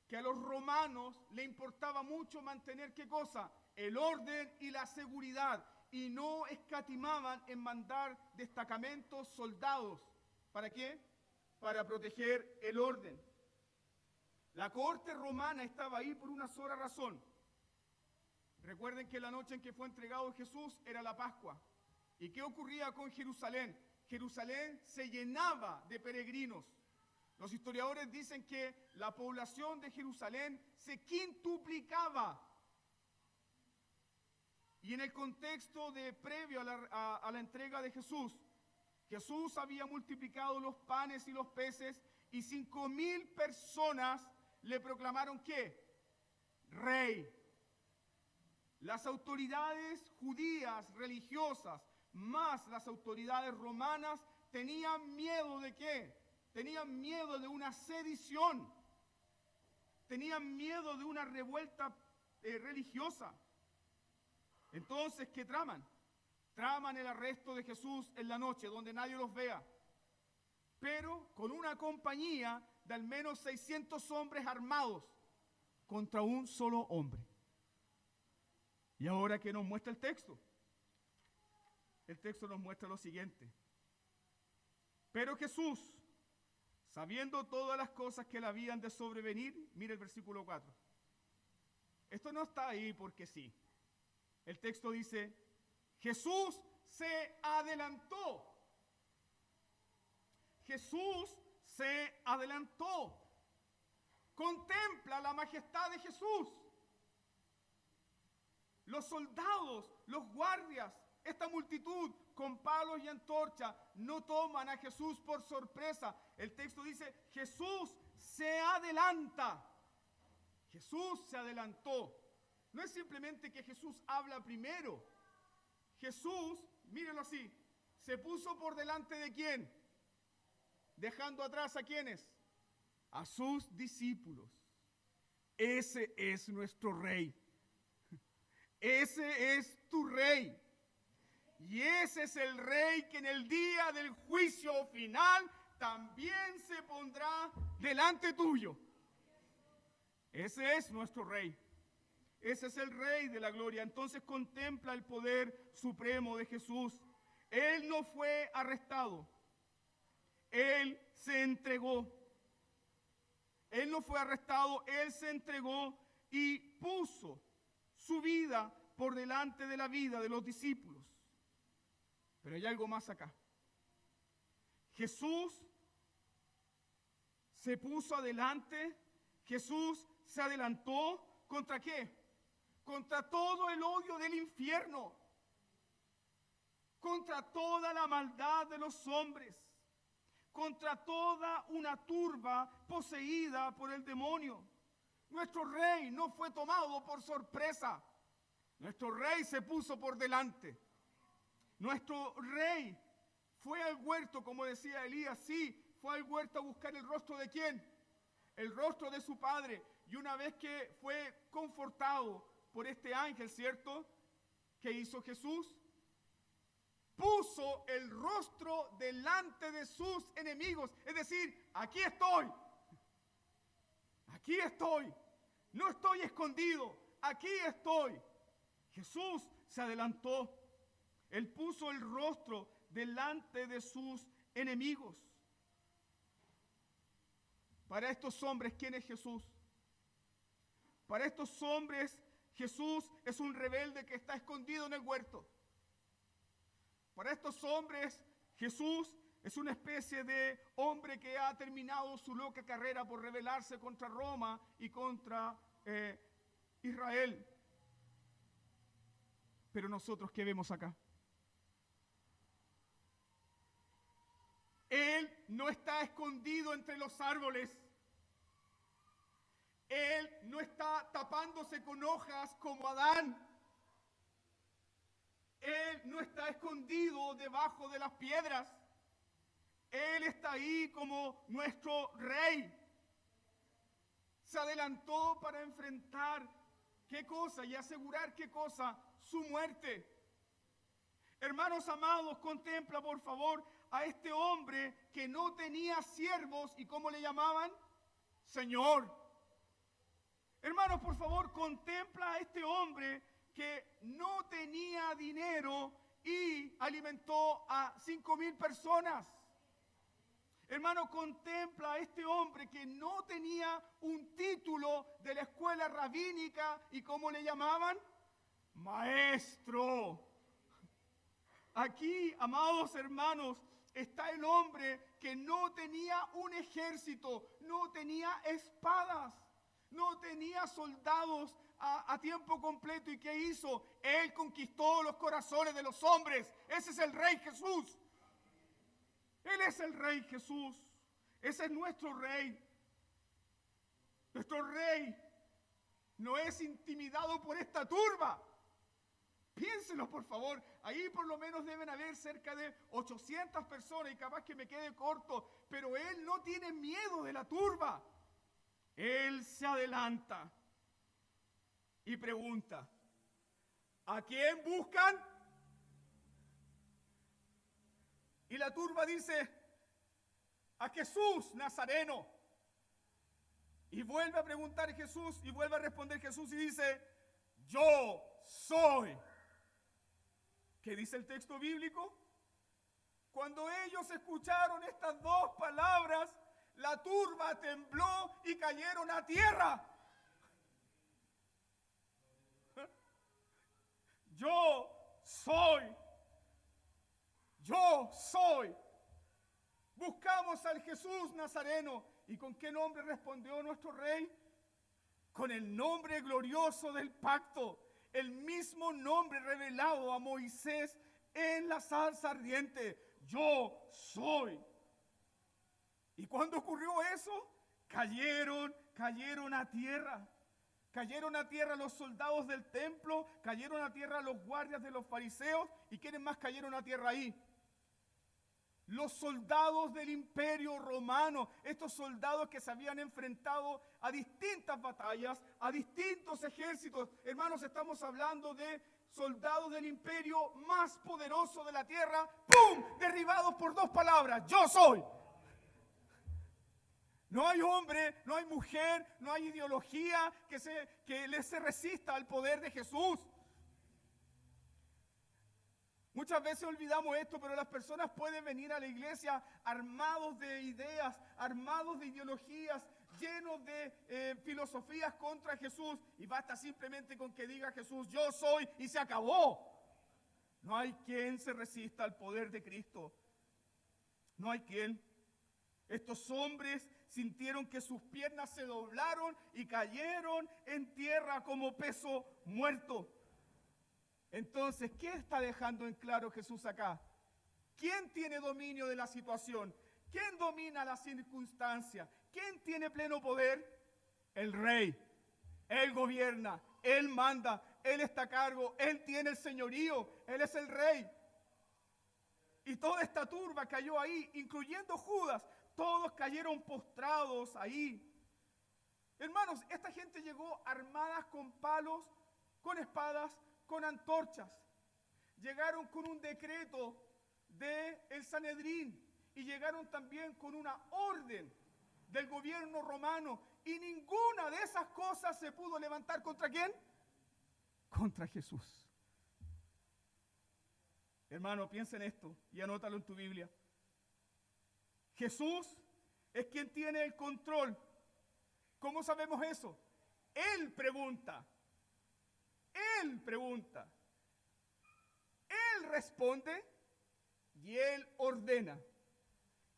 Que a los romanos le importaba mucho mantener, ¿qué cosa? El orden y la seguridad, y no escatimaban en mandar destacamentos, soldados. ¿Para qué? Para proteger el orden. La cohorte romana estaba ahí por una sola razón. Recuerden que la noche en que fue entregado Jesús era la Pascua. ¿Y qué ocurría con Jerusalén? Jerusalén se llenaba de peregrinos. Los historiadores dicen que la población de Jerusalén se quintuplicaba. Y en el contexto de previo a la entrega de Jesús, Jesús había multiplicado los panes y los peces y 5,000 personas le proclamaron ¿qué? Rey. Las autoridades judías religiosas más las autoridades romanas tenían miedo ¿de qué? Tenían miedo de una sedición, tenían miedo de una revuelta religiosa. Entonces, ¿qué traman? Traman el arresto de Jesús en la noche, donde nadie los vea, pero con una compañía de al menos 600 hombres armados contra un solo hombre. ¿Y ahora qué nos muestra el texto? El texto nos muestra lo siguiente. Pero Jesús, sabiendo todas las cosas que le habían de sobrevenir, mire el versículo 4. Esto no está ahí porque sí. El texto dice, Jesús se adelantó. Jesús se adelantó. Contempla la majestad de Jesús. Los soldados, los guardias, esta multitud con palos y antorcha no toman a Jesús por sorpresa. El texto dice, Jesús se adelanta. Jesús se adelantó. No es simplemente que Jesús habla primero. Jesús, mírenlo así, se puso por delante de ¿quién? Dejando atrás ¿a quiénes? A sus discípulos. Ese es nuestro Rey. Ese es tu Rey. Y ese es el Rey que en el día del juicio final también se pondrá delante tuyo. Ese es nuestro Rey. Ese es el Rey de la gloria. Entonces contempla el poder supremo de Jesús. Él no fue arrestado. Él se entregó. Él no fue arrestado, Él se entregó y puso su vida por delante de la vida de los discípulos. Pero hay algo más acá. Jesús se puso adelante, Jesús se adelantó, ¿contra qué? Contra todo el odio del infierno, contra toda la maldad de los hombres, contra toda una turba poseída por el demonio. Nuestro Rey no fue tomado por sorpresa. Nuestro Rey se puso por delante. Nuestro Rey fue al huerto, como decía Elías, sí, fue al huerto a buscar el rostro de ¿quién? El rostro de su Padre. Y una vez que fue confortado por este ángel, ¿cierto? ¿Qué hizo Jesús? Puso el rostro delante de sus enemigos. Es decir, aquí estoy. Aquí estoy. No estoy escondido. Aquí estoy. Jesús se adelantó. Él puso el rostro delante de sus enemigos. Para estos hombres, ¿quién es Jesús? Para estos hombres, Jesús es un rebelde que está escondido en el huerto. Para estos hombres, Jesús es una especie de hombre que ha terminado su loca carrera por rebelarse contra Roma y contra Israel. Pero nosotros, ¿qué vemos acá? Él no está escondido entre los árboles. Él no está tapándose con hojas como Adán. Él no está escondido debajo de las piedras. Él está ahí como nuestro Rey. Se adelantó para enfrentar, ¿qué cosa? Y asegurar, ¿qué cosa? Su muerte. Hermanos amados, contempla por favor a este hombre que no tenía siervos y ¿cómo le llamaban? Señor. Hermanos, por favor, contempla a este hombre que no tenía dinero y alimentó a 5,000 personas. Hermano, contempla a este hombre que no tenía un título de la escuela rabínica y ¿cómo le llamaban? Maestro. Aquí, amados hermanos, está el hombre que no tenía un ejército, no tenía espadas, no tenía soldados a tiempo completo. ¿Y qué hizo? Él conquistó los corazones de los hombres. Ese es el Rey Jesús. Él es el Rey Jesús. Ese es nuestro Rey. Nuestro Rey no es intimidado por esta turba. Piénselo, por favor. Ahí por lo menos deben haber cerca de 800 personas y capaz que me quede corto. Pero Él no tiene miedo de la turba. Él se adelanta y pregunta, ¿a quién buscan? Y la turba dice, a Jesús Nazareno. Y vuelve a preguntar Jesús y vuelve a responder Jesús y dice, yo soy. ¿Qué dice el texto bíblico? Cuando ellos escucharon estas dos palabras, la turba tembló y cayeron a tierra. Yo soy. Yo soy. Buscamos al Jesús Nazareno. ¿Y con qué nombre respondió nuestro Rey? Con el nombre glorioso del pacto. El mismo nombre revelado a Moisés en la zarza ardiente. Yo soy. ¿Y cuándo ocurrió eso? Cayeron a tierra. Cayeron a tierra los soldados del templo, cayeron a tierra los guardias de los fariseos. ¿Y quiénes más cayeron a tierra ahí? Los soldados del imperio romano, estos soldados que se habían enfrentado a distintas batallas, a distintos ejércitos. Hermanos, estamos hablando de soldados del imperio más poderoso de la tierra. ¡Pum! Derribados por dos palabras: yo soy. No hay hombre, no hay mujer, no hay ideología que se resista al poder de Jesús. Muchas veces olvidamos esto, pero las personas pueden venir a la iglesia armados de ideas, armados de ideologías, llenos de filosofías contra Jesús, y basta simplemente con que diga Jesús: yo soy, y se acabó. No hay quien se resista al poder de Cristo. No hay quien. Estos hombres sintieron que sus piernas se doblaron y cayeron en tierra como peso muerto. Entonces, ¿qué está dejando en claro Jesús acá? ¿Quién tiene dominio de la situación? ¿Quién domina la circunstancia? ¿Quién tiene pleno poder? El Rey. Él gobierna, Él manda, Él está a cargo, Él tiene el señorío, Él es el Rey. Y toda esta turba cayó ahí, incluyendo Judas. Todos cayeron postrados ahí. Hermanos, esta gente llegó armadas con palos, con espadas, con antorchas. Llegaron con un decreto del Sanedrín y llegaron también con una orden del gobierno romano, y ninguna de esas cosas se pudo levantar ¿contra quién? Contra Jesús. Hermano, piensa en esto y anótalo en tu Biblia. Jesús es quien tiene el control. ¿Cómo sabemos eso? Él pregunta. Él pregunta. Él responde y Él ordena.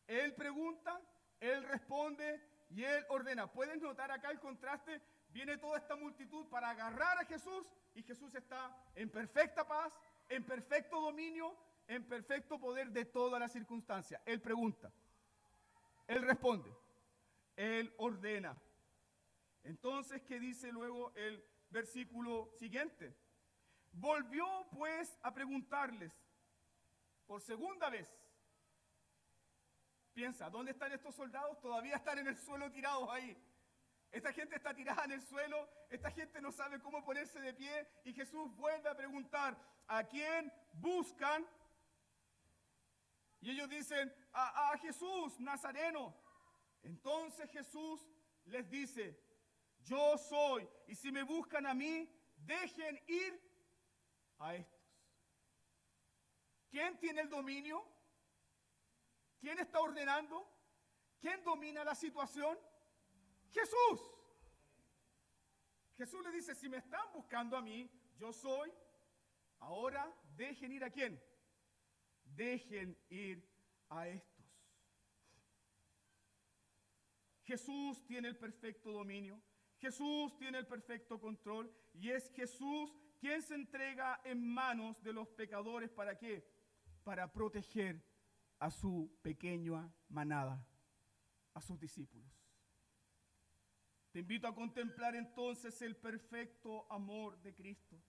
Él pregunta, Él responde y Él ordena. ¿Puedes notar acá el contraste? Viene toda esta multitud para agarrar a Jesús, y Jesús está en perfecta paz, en perfecto dominio, en perfecto poder de todas las circunstancias. Él pregunta, Él responde, Él ordena. Entonces, ¿qué dice luego el versículo siguiente? Volvió pues a preguntarles por segunda vez. Piensa, ¿dónde están estos soldados? Todavía están en el suelo tirados ahí. Esta gente está tirada en el suelo, esta gente no sabe cómo ponerse de pie, y Jesús vuelve a preguntar: ¿a quién buscan? Y ellos dicen: a Jesús Nazareno. Entonces Jesús les dice: yo soy, y si me buscan a mí, dejen ir a estos. ¿Quién tiene el dominio? ¿Quién está ordenando? ¿Quién domina la situación? Jesús. Jesús le dice: si me están buscando a mí, yo soy. Ahora dejen ir ¿a quién? Dejen ir a estos. Jesús tiene el perfecto dominio. Jesús tiene el perfecto control, y es Jesús quien se entrega en manos de los pecadores. ¿Para qué? Para proteger a su pequeña manada, a sus discípulos. Te invito a contemplar entonces el perfecto amor de Cristo.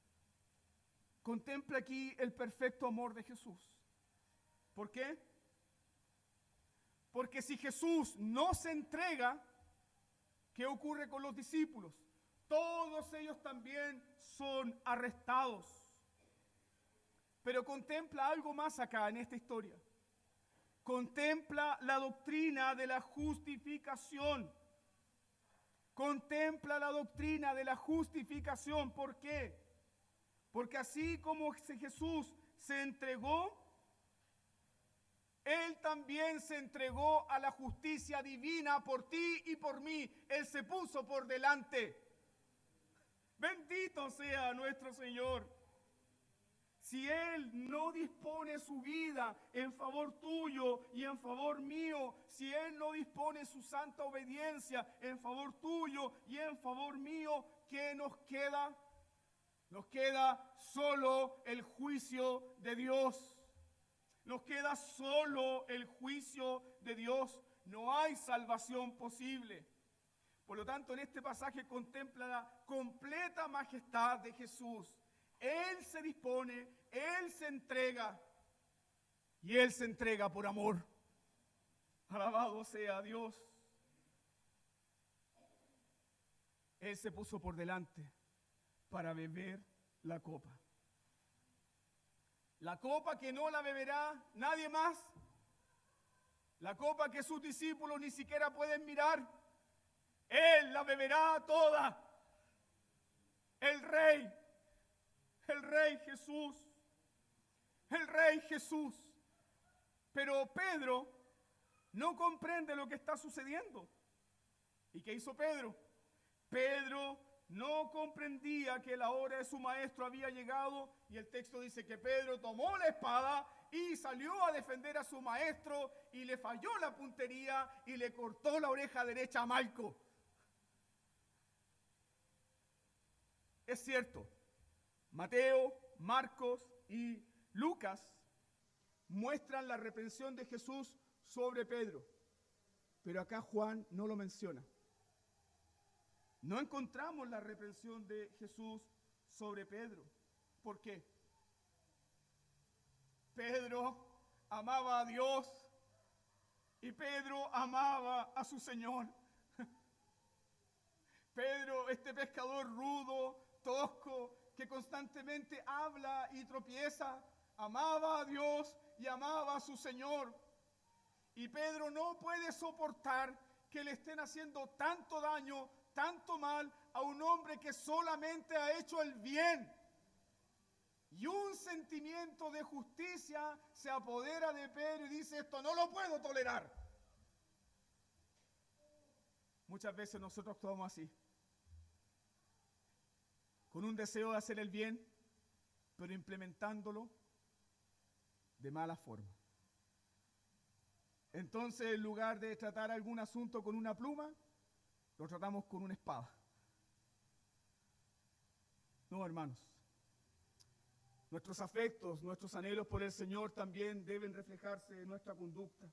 Contempla aquí el perfecto amor de Jesús. ¿Por qué? Porque si Jesús no se entrega, ¿qué ocurre con los discípulos? Todos ellos también son arrestados. Pero contempla algo más acá en esta historia. Contempla la doctrina de la justificación. Contempla la doctrina de la justificación. ¿Por qué? Porque así como Jesús se entregó, Él también se entregó a la justicia divina por ti y por mí. Él se puso por delante. Bendito sea nuestro Señor. Si Él no dispone su vida en favor tuyo y en favor mío, si Él no dispone su santa obediencia en favor tuyo y en favor mío, ¿qué nos queda? Nos queda solo el juicio de Dios. Nos queda solo el juicio de Dios. No hay salvación posible. Por lo tanto, en este pasaje contempla la completa majestad de Jesús. Él se dispone, Él se entrega, y Él se entrega por amor. Alabado sea Dios. Él se puso por delante para beber la copa. La copa que no la beberá nadie más. La copa que sus discípulos ni siquiera pueden mirar. Él la beberá toda. El Rey Jesús. El Rey Jesús. Pero Pedro no comprende lo que está sucediendo. ¿Y qué hizo Pedro? Pedro no comprendía que la hora de su maestro había llegado, y el texto dice que Pedro tomó la espada y salió a defender a su maestro y le falló la puntería y le cortó la oreja derecha a Malco. Es cierto, Mateo, Marcos y Lucas muestran la reprensión de Jesús sobre Pedro, pero acá Juan no lo menciona. No encontramos la reprensión de Jesús sobre Pedro. ¿Por qué? Pedro amaba a Dios y Pedro amaba a su Señor. Pedro, este pescador rudo, tosco, que constantemente habla y tropieza, amaba a Dios y amaba a su Señor. Y Pedro no puede soportar que le estén haciendo tanto daño, tanto mal a un hombre que solamente ha hecho el bien. Y un sentimiento de justicia se apodera de Pedro y dice: esto no lo puedo tolerar. Muchas veces nosotros actuamos así, con un deseo de hacer el bien, pero implementándolo de mala forma. Entonces, en lugar de tratar algún asunto con una pluma, lo tratamos con una espada. No, hermanos. Nuestros afectos, nuestros anhelos por el Señor también deben reflejarse en nuestra conducta.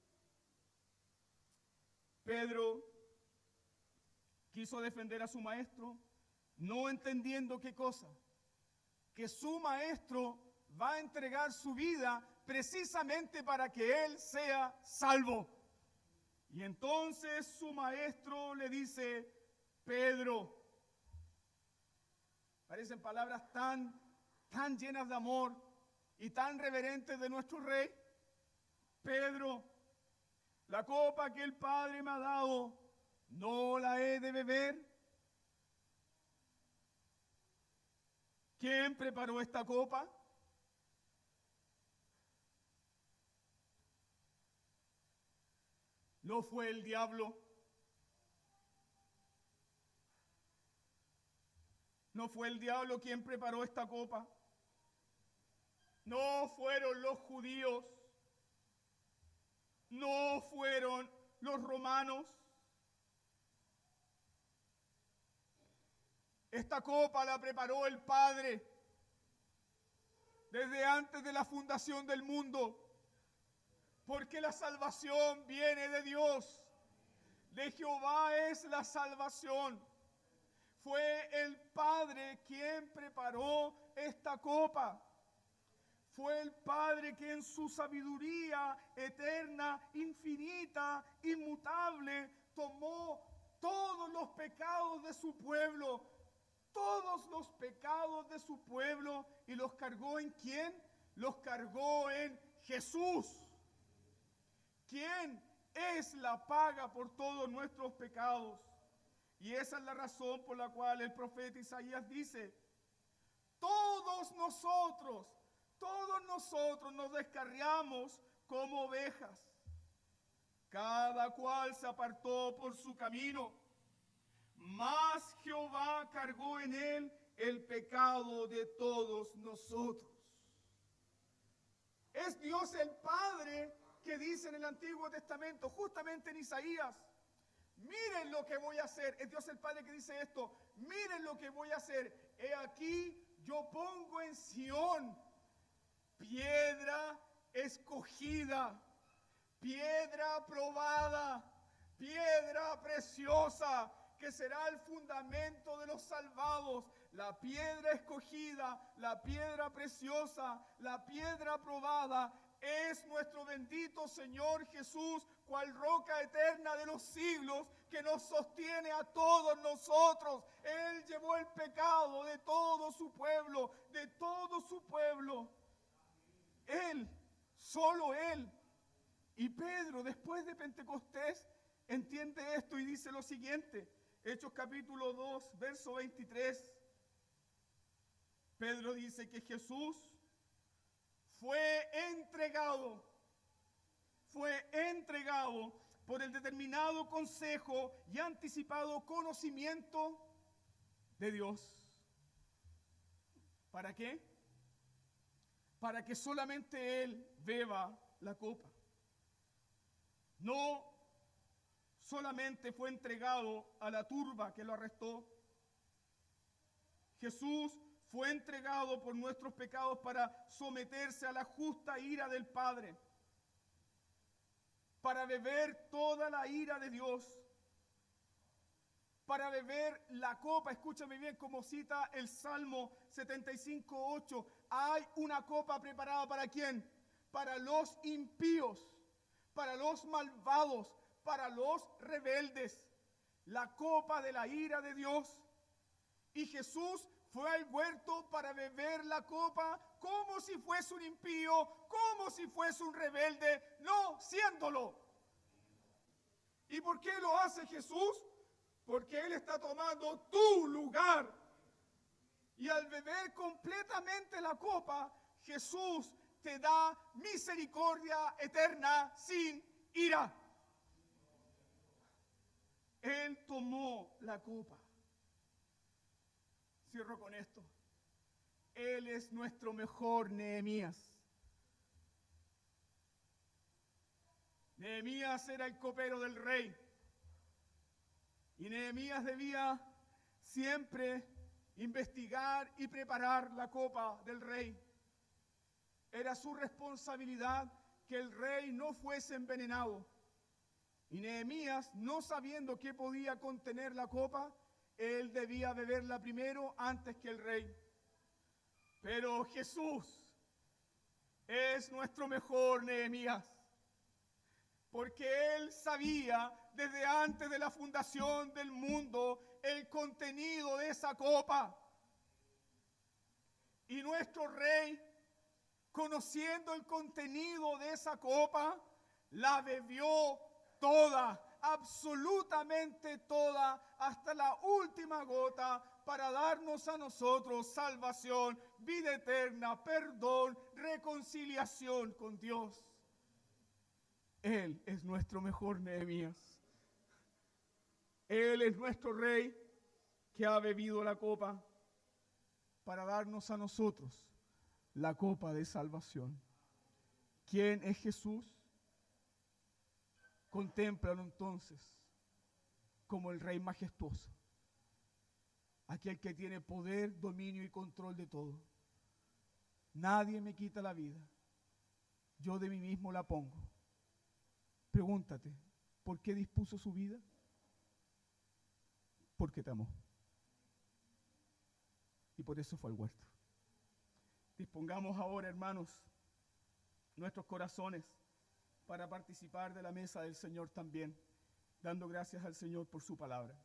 Pedro quiso defender a su maestro, no entendiendo qué cosa, que su maestro va a entregar su vida precisamente para que él sea salvo. Y entonces su maestro le dice: Pedro. Parecen palabras tan llenas de amor y tan reverentes de nuestro Rey. Pedro, la copa que el Padre me ha dado, ¿no la he de beber? ¿Quién preparó esta copa? ¿No fue el diablo? ¿No fue el diablo quien preparó esta copa? ¿No fueron los judíos? ¿No fueron los romanos? Esta copa la preparó el Padre desde antes de la fundación del mundo, porque la salvación viene de Dios. De Jehová es la salvación. Fue el Padre quien preparó esta copa. Fue el Padre que en su sabiduría eterna, infinita, inmutable, tomó todos los pecados de su pueblo, todos los pecados de su pueblo, y los cargó ¿en quién? Los cargó en Jesús. ¿Quién es la paga por todos nuestros pecados? Y esa es la razón por la cual el profeta Isaías dice: todos nosotros nos descarriamos como ovejas. Cada cual se apartó por su camino, mas Jehová cargó en él el pecado de todos nosotros. Es Dios el Padre que dice en el Antiguo Testamento, justamente en Isaías: miren lo que voy a hacer. Es Dios el Padre que dice esto: miren lo que voy a hacer. He aquí, yo pongo en Sión piedra escogida, piedra probada, piedra preciosa, que que será el fundamento de los salvados, la piedra escogida, la piedra preciosa, la piedra aprobada, es nuestro bendito Señor Jesús, cual roca eterna de los siglos, que nos sostiene a todos nosotros. Él llevó el pecado de todo su pueblo, de todo su pueblo. Él, solo Él. Y Pedro, después de Pentecostés, entiende esto y dice lo siguiente. Hechos capítulo 2, verso 23. Pedro dice que Jesús fue entregado por el determinado consejo y anticipado conocimiento de Dios. ¿Para qué? Para que solamente Él beba la copa. No solamente fue entregado a la turba que lo arrestó. Jesús fue entregado por nuestros pecados para someterse a la justa ira del Padre, para beber toda la ira de Dios, para beber la copa. Escúchame bien, como cita el Salmo 75:8, hay una copa preparada ¿para quién? Para los impíos, para los malvados, para los rebeldes, la copa de la ira de Dios. Y Jesús fue al huerto para beber la copa como si fuese un impío, como si fuese un rebelde, no siéndolo. ¿Y por qué lo hace Jesús? Porque Él está tomando tu lugar. Y al beber completamente la copa, Jesús te da misericordia eterna sin ira. Él tomó la copa. Cierro con esto. Él es nuestro mejor Nehemías. Nehemías era el copero del rey. Y Nehemías debía siempre investigar y preparar la copa del rey. Era su responsabilidad que el rey no fuese envenenado. Y Nehemías, no sabiendo qué podía contener la copa, él debía beberla primero antes que el rey. Pero Jesús es nuestro mejor Nehemías, porque Él sabía desde antes de la fundación del mundo el contenido de esa copa. Y nuestro rey, conociendo el contenido de esa copa, la bebió toda, absolutamente toda, hasta la última gota, para darnos a nosotros salvación, vida eterna, perdón, reconciliación con Dios. Él es nuestro mejor Nehemías. Él es nuestro rey que ha bebido la copa para darnos a nosotros la copa de salvación. ¿Quién es Jesús? Contémplalo entonces como el Rey majestuoso, aquel que tiene poder, dominio y control de todo. Nadie me quita la vida, yo de mí mismo la pongo. Pregúntate, ¿por qué dispuso su vida? Porque te amó. Y por eso fue al huerto. Dispongamos ahora, hermanos, nuestros corazones para participar de la mesa del Señor también, dando gracias al Señor por su palabra.